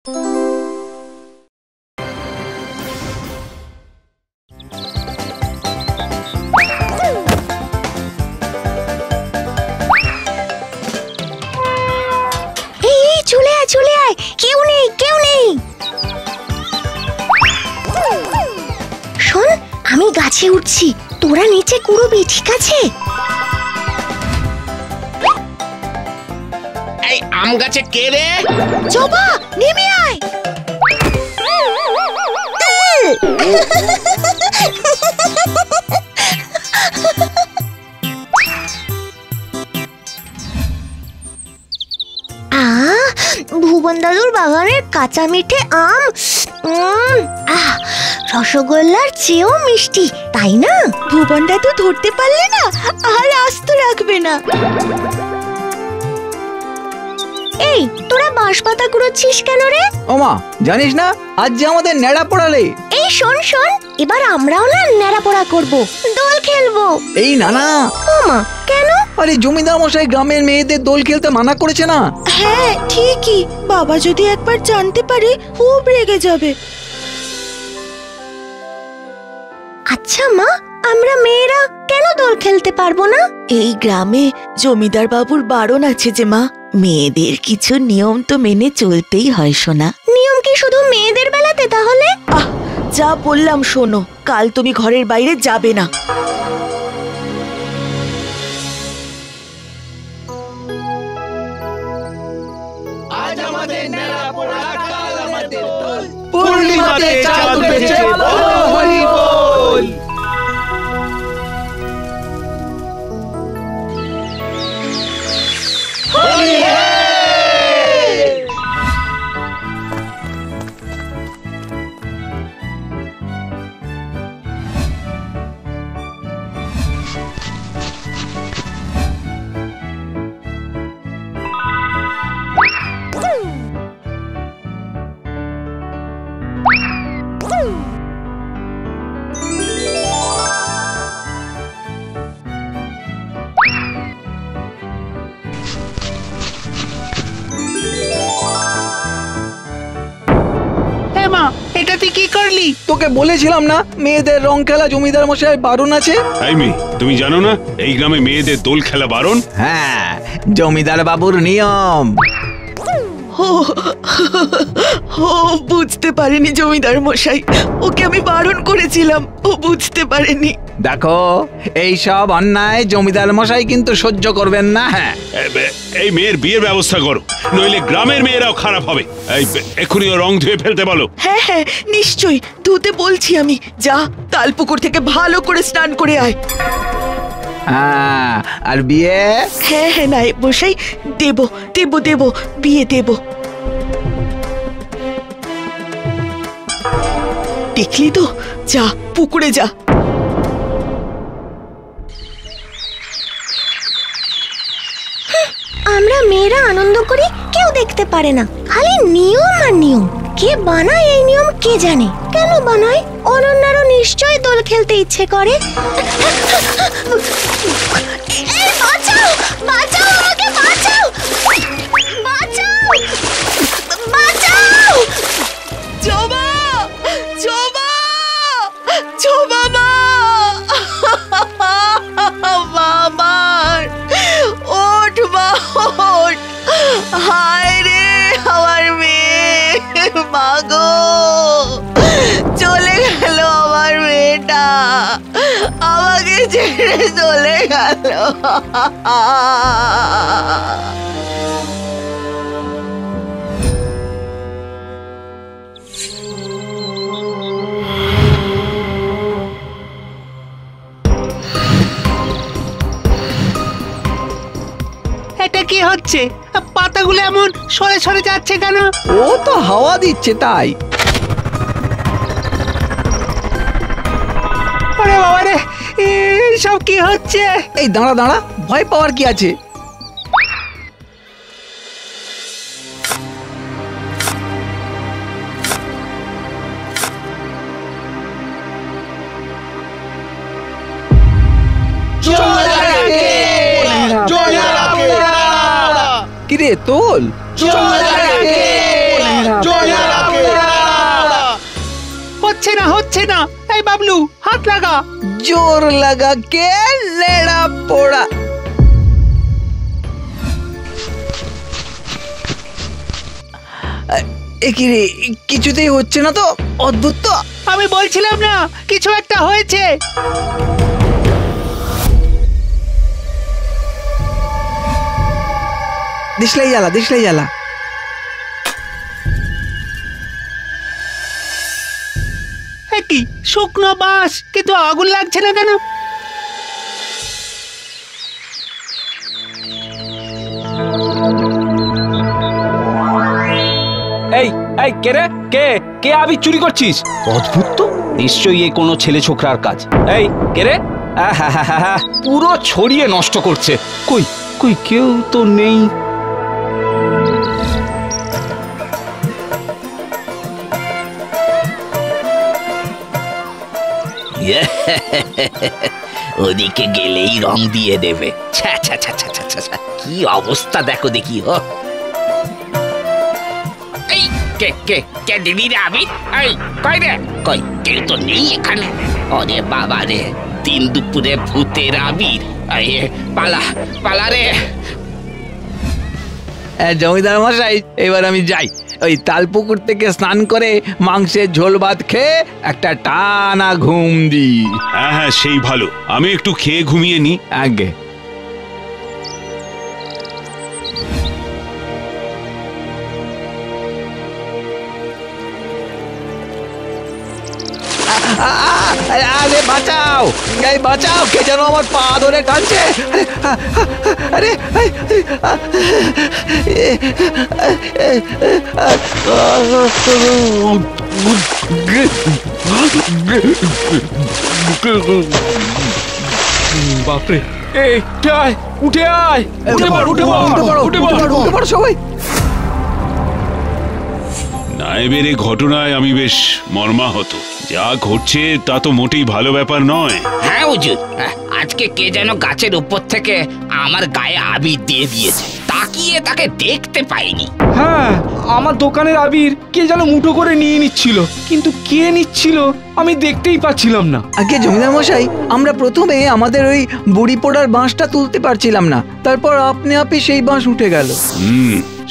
চলে আয়, কেউ নেই। শোন, আমি গাছে উঠছি, তোরা নিচে কুড়বি, ঠিক আছে? এই আম গাছে কে রে? জবা, নেমে আয়। ভুবন দাদুর বাগানের কাঁচা মিঠে আম, রসগোল্লার চেয়েও মিষ্টি, তাই না? ভুবন দাদু ধরতে পারলে না আর আস্ত রাখবে না। এই, তোরা বাঁশপাতা কুড়োচ্ছিস কেন রে? ওমা, জানিস না আজ যে আমাদের ন্যাড়া পড়ালে? এই শোন, এবার আমরাও না ন্যাড়া পড়া করবো, দোল খেলবো। এই না। ওমা, কেন? আরে জমিদার মশাই গ্রামের মেয়েদের দোল খেলতে মানা করেছে না? হ্যাঁ ঠিকই, বাবা যদি একবার জানতে পারে খুব রেগে যাবে। আচ্ছা মা, আমরা মেয়েরা কেন দোল খেলতে পারবো না? এই গ্রামে জমিদার বাবুর বারণ আছে যে মা, মেয়েদের কিছু নিয়ম তো মেনে চলতেই হয় সোনা। নিয়ম কি শুধু মেয়েদের বেলাতে তাহলে? যা বললাম শোনো, কাল তুমি ঘরের বাইরে যাবে না। আজ আমাদের ন্যাড়া পড়া, কাল আমাদের দোল, পূর্ণিমাতে চাঁদ উঠেছে, হরি বল। হরি হে। এটা তুই কি করলি? তোকে বলেছিলাম না মেয়েদের রং খেলা জমিদার মশাই বারণ আছে। এই মেয়ে, তুমি জানো না এই গ্রামে মেয়েদের দোল খেলা বারণ? হ্যাঁ, জমিদার বাবুর নিয়ম। বুঝতে পারেনি জমিদার মশাই, ওকে আমি বারণ করেছিলাম, ও বুঝতে পারেনি। দেখো, এই সব অন্যায় জমিদার মশাই কিন্তু সহ্য করবেন না। হ্যাঁ, এই মেয়ের বিয়ের ব্যবস্থা করো, নইলে গ্রামের মেয়েরাও খারাপ হবে। এই এখনই ও রং ধুয়ে ফেলতে বলো। হ্যাঁ, নিশ্চয়ই ধুতে বলছি আমি। যা, তালপুকুর থেকে ভালো করে স্নান করে আয়। আর বিয়ে? হ্যাঁ নায়েব মশাই, দেব, বিয়ে দেব। দেখলি তো, যা পুকুরে যা। আমরা মেয়েরা আনন্দ করি, কেউ দেখতে পারে না, খালি নিয়ম আর নিয়ম। কে বানায় এই নিয়ম কে জানে? কেন বানায়? অনন্যারও নিশ্চয়ই দোল খেলতে ইচ্ছে করে। বাঁচাও, আমাকে বাঁচাও, জবা মা, বাবার ওঠ মা, ওঠ। হায় রে আমার মেয়ে, মাগো চলে গেল আমার মেয়েটা, আমাকে ছেড়ে চলে গেল। এটা কি হচ্ছে? পাতাগুলো এমন সরে সরে যাচ্ছে কেন? ও তো হাওয়া দিচ্ছে তাই। আরে বাবা রে, সব কি হচ্ছে? এই দাঁড়া, ভয় পাওয়ার কি আছে? কিরে তোল, জয় হচ্ছে না। এই বাবলু, হাত লাগা। জোর লাগা কে নেড়া পোড়া। কি রে, কিছুতেই হচ্ছে না তো, অদ্ভুত তো। আমি বলছিলাম না কিছু একটা হয়েছে। দিশলাই জ্বালা, দিশলাই জ্বালা। কি শুকনো বাঁশ, কিন্তু আগুন লাগছে না কেন? এই এই কে রে, কে কে আবি চুরি করছিস? অদ্ভুত তো, নিশ্চয়ই এ কোনো ছেলে ছোকরার কাজ। এই কে রে? পুরো ছড়িয়ে নষ্ট করছে। কই কই কেউ তো নেই। ওদিকে গেলেই রং দিয়ে দেবে। কি অবস্থা দেখো দেখি। এই কে কে কে দিদি রে আবি? এই কই রে, কই কেউ তো নেই এখানে। ওরে বাবা রে, দিন দুপুরে ভূতের আবির। পালা পালা রে। জমিদার মশাই, এবার আমি যাই। ওই তালপুকুর থেকে স্নান করে মাংসের ঝোল ভাত খেয়ে একটা টানা ঘুম দিই। হ্যাঁ হ্যাঁ, সেই ভালো। আমি একটু খেয়ে ঘুমিয়ে নি আগে। আরে বাঁচাও, এই বাঁচাও, কে যেন আমার পা ধরে টানছে। আরে বাপরে, এই আয়, উঠে আয়, উঠে পড়, উঠে পড়, উঠে পড়, উঠে পড় সবাই। নায়েবের এই ঘটনায় আমি বেশ মর্মাহত। যা ঘটছে তা তো মোটেই ভালো ব্যাপার নয়। হ্যাঁ হুজুর, আজকে কে যেন গাছের উপর থেকে আমার গায়ে আবির দিয়ে দিয়েছে। তাকিয়ে তাকে দেখতে পাইনি। হ্যাঁ, আমার দোকানের আবির কে যেন মুঠো করে নিয়ে নিচ্ছিল, কিন্তু কে নিচ্ছিল আমি দেখতেই পাচ্ছিলাম না। আগে জমিদার মশাই, আমরা প্রথমে আমাদের ওই বুড়ি পোড়ার বাঁশটা তুলতে পারছিলাম না, তারপর আপনি আপনি সেই বাঁশ উঠে গেল।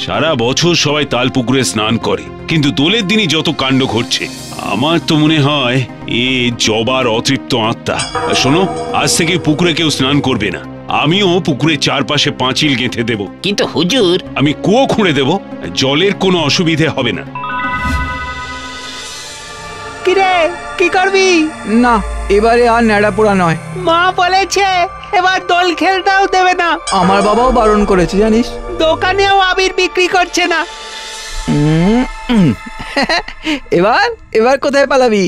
সারা বছর সবাই তাল পুকুরে স্নান করে, কিন্তু দোলের দিনই যত কাণ্ড ঘটছে। আমার তো মনে হয় এ জবার অতৃপ্ত আত্মা। শোনো, আজ থেকে পুকুরে কেউ স্নান করবে না। আমিও পুকুরের চারপাশে পাঁচিল গেঁথে দেব। কিন্তু হুজুর, আমি কুয়ো খুঁড়ে দেব, জলের কোনো অসুবিধে হবে না। কিরে, কি করবি? না, এবারে আর নেড়া পোড়া নয়। মা বলেছে এবার দোল খেলতেও দেবে না। আমার বাবাও বারণ করেছে জানিস। দোকানেও আবির বিক্রি করছে না। এবার এবার কোথায় পালাবি?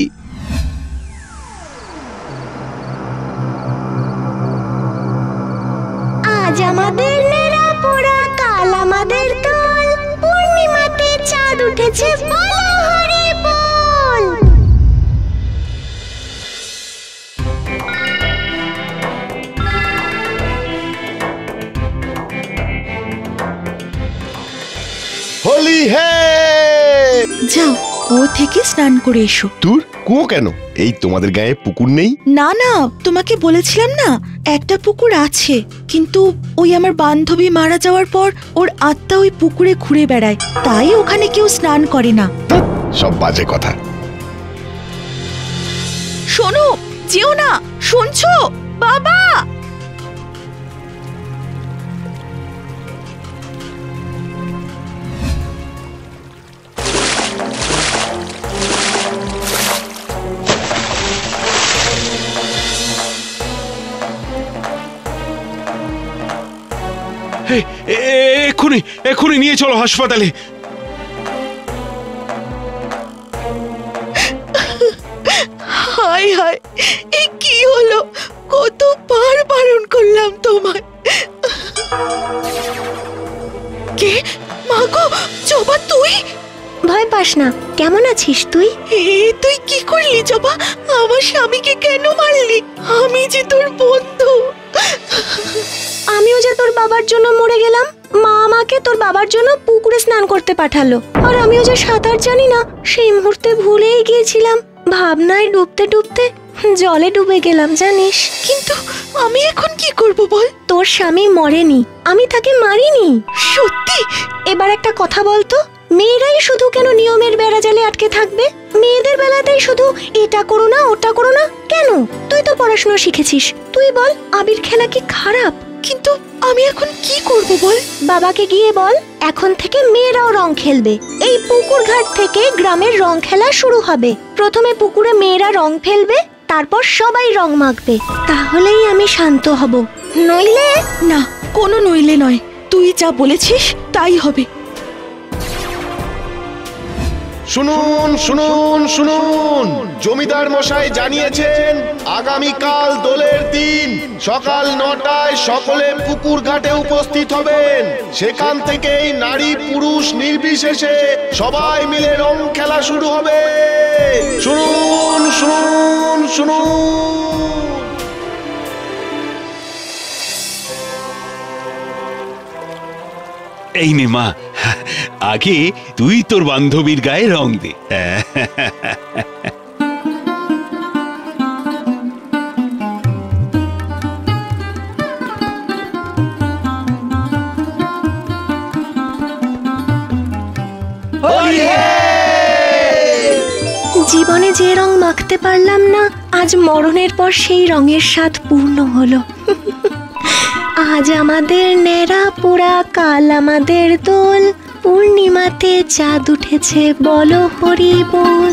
আজ আমাদের নেড়া পোড়া, কাল আমাদের দোল, পূর্ণিমাতে চাঁদ উঠেছে, বলো হরি বল। হোলি হে! যাও, কুয়ো থেকে স্নান করে এসো। তোর কুয়ো কেন? এই তোমাদের গায়ে পুকুর নেই? না না, তোমাকে বলেছিলাম না একটা পুকুর আছে, কিন্তু ওই আমার বান্ধবী মারা যাওয়ার পর ওর আত্মা ওই পুকুরে ঘুরে বেড়ায়, তাই ওখানে কেউ স্নান করে না। সব বাজে কথা। শোনো, যেও না, শুনছো বাবা? এক্ষুনি এক্ষুনি নিয়ে চলো হাসপাতালে। হায় হায়, এ কি হলো? কতবার বারণ করলাম তোমায়। কে? মাগো, জবা তুই? ভয় পাস না, কেমন আছিস তুই? তুই কি করলি জবা? আমার স্বামীকে কেন মারলি? আমি যে তোর বন্ধু। আমিও যে তোর বাবার জন্য মরে গেলাম। মা আমাকে তোর বাবার জন্য পুকুরে স্নান করতে পাঠালো, আর আমিও যে সাঁতার জানি না সেই মুহূর্তে ভুলেই গিয়েছিলাম। ভাবনায় ডুবতে ডুবতে জলে ডুবে গেলাম জানিস। কিন্তু আমি এখন কি করব বল? তোর স্বামী মরেনি, আমি তাকে মারিনি। সত্যি? এবার একটা কথা বলতো, মেয়েরাই শুধু কেন নিয়মের বেড়াজালে আটকে থাকবে? মেয়েদের বেলাতেই শুধু এটা করো না ওটা করো না কেন? তুই তো পড়াশোনা শিখেছিস, তুই বল আবির খেলা কি খারাপ? কিন্তু আমি এখন কি করব বল? বাবাকে গিয়ে বল এখন থেকে মেয়েরাও রং খেলবে। এই পুকুর ঘাট থেকে গ্রামের রং খেলা শুরু হবে। প্রথমে পুকুরে মেয়েরা রং ফেলবে, তারপর সবাই রং মাখবে। তাহলেই আমি শান্ত হব, নইলে না, কোনো নইলে নয়, তুই যা বলেছিস তাই হবে। শুনুন শুনুন শুনুন, জমিদার মশাই জানিয়েছেন আগামীকাল দোলের দিন সকাল 9টায় সকলে পুকুর ঘাটে উপস্থিত হবেন। সেখান থেকেই নারী পুরুষ নির্বিশেষে সবাই মিলে রং খেলা শুরু হবে। শুনুন শুনুন শুনুন। এই নে মা, আগে তুই তোর বান্ধবীর গায়ে রং দে। জীবনে যে রং মাখতে পারলাম না, আজ মরণের পর সেই রঙের স্বাদ পূর্ণ হলো। আজ আমাদের ন্যাড়া পোড়া, কাল আমাদের দোল, পূর্ণিমাতে চাঁদ উঠেছে বলো হরি বল।